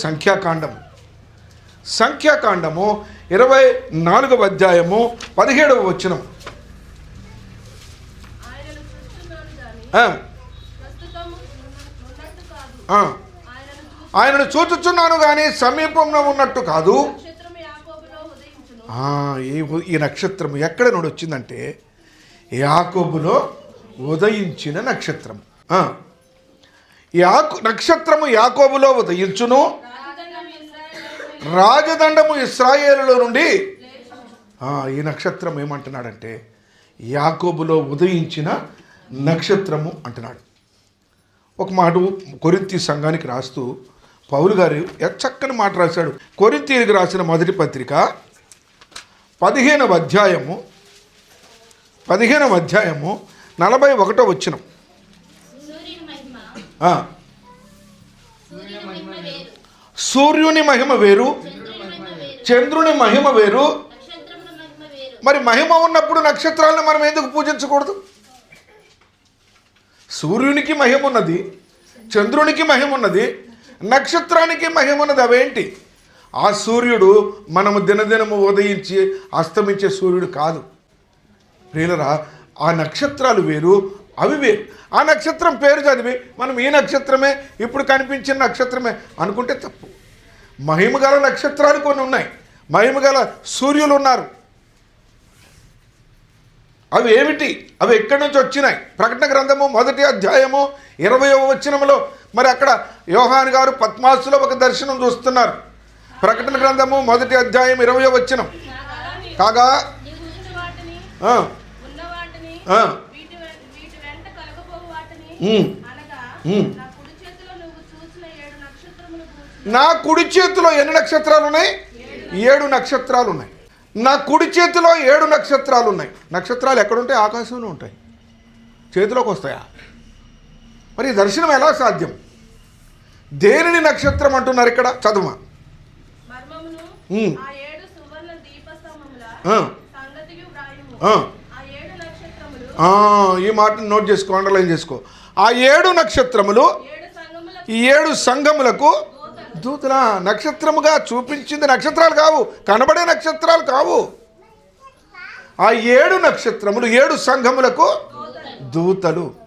సంఖ్యాకాండము. సంఖ్యాకాండము 24వ అధ్యాయము 17వ వచనం. ఆయనను చూచుచున్నాను కానీ సమీపంలో ఉన్నట్టు కాదు. ఈ నక్షత్రం ఎక్కడ నుండి వచ్చిందంటే యాకోబులో ఉదయించిన నక్షత్రం. నక్షత్రము యాకోబులో ఉదయించును, రాజదండము ఇశ్రాయేలులో నుండి. ఈ నక్షత్రం ఏమంటున్నాడంటే యాకోబులో ఉదయించిన నక్షత్రము అంటున్నాడు. ఒక మాట కొరింథీ సంఘానికి రాస్తూ పౌలు గారు చక్కని మాట రాశాడు. కొరింథీయులకు రాసిన మొదటి పత్రిక 15వ అధ్యాయము 41వ వచనం. సూర్యుని మహిమ వేరు, చంద్రుని మహిమ వేరు. మరి మహిమ ఉన్నప్పుడు నక్షత్రాలను మనం ఎందుకు పూజించకూడదు? సూర్యునికి మహిమ ఉన్నది, చంద్రునికి మహిమ ఉన్నది, నక్షత్రానికి మహిమ ఉన్నది. అవేంటి? ఆ సూర్యుడు మనము దినదినము ఉదయించి అస్తమించే సూర్యుడు కాదు ప్రియులరా. ఆ నక్షత్రాలు వేరు, అవి వేరు. ఆ నక్షత్రం పేరు చదివి మనం ఈ నక్షత్రమే, ఇప్పుడు కనిపించిన నక్షత్రమే అనుకుంటే తప్పు. మహిమగల నక్షత్రాలు కొన్ని ఉన్నాయి, మహిమగల సూర్యులు ఉన్నారు. అవి ఏమిటి? అవి ఎక్కడి నుంచి వచ్చినాయి? ప్రకటన గ్రంథము 1వ అధ్యాయము 20వ వచనంలో మరి అక్కడ యోహాను గారు పద్మాసులో ఒక దర్శనం చూస్తున్నారు. ప్రకటన గ్రంథము 1వ అధ్యాయం 20వ వచనం. కాగా నా కుడి చేతిలో ఎన్ని నక్షత్రాలు ఉన్నాయి? 7 నక్షత్రాలు ఉన్నాయి. నా కుడి చేతిలో 7 నక్షత్రాలు ఉన్నాయి. నక్షత్రాలు ఎక్కడుంటాయి? ఆకాశంలో ఉంటాయి. చేతిలోకి వస్తాయా? మరి ఈ దర్శనం ఎలా సాధ్యం? దేనిని నక్షత్రం అంటున్నారు ఇక్కడ? చదువు. ఈ మాటను నోట్ చేసుకో, అండర్లైన్ చేసుకో. ఆ 7 నక్షత్రములు ఈ 7 సంఘములకు దూతల. నక్షత్రముగా చూపించింది నక్షత్రాలు కావు, కనబడే నక్షత్రాలు కావు. ఆ 7 నక్షత్రములు 7 సంఘములకు దూతలు.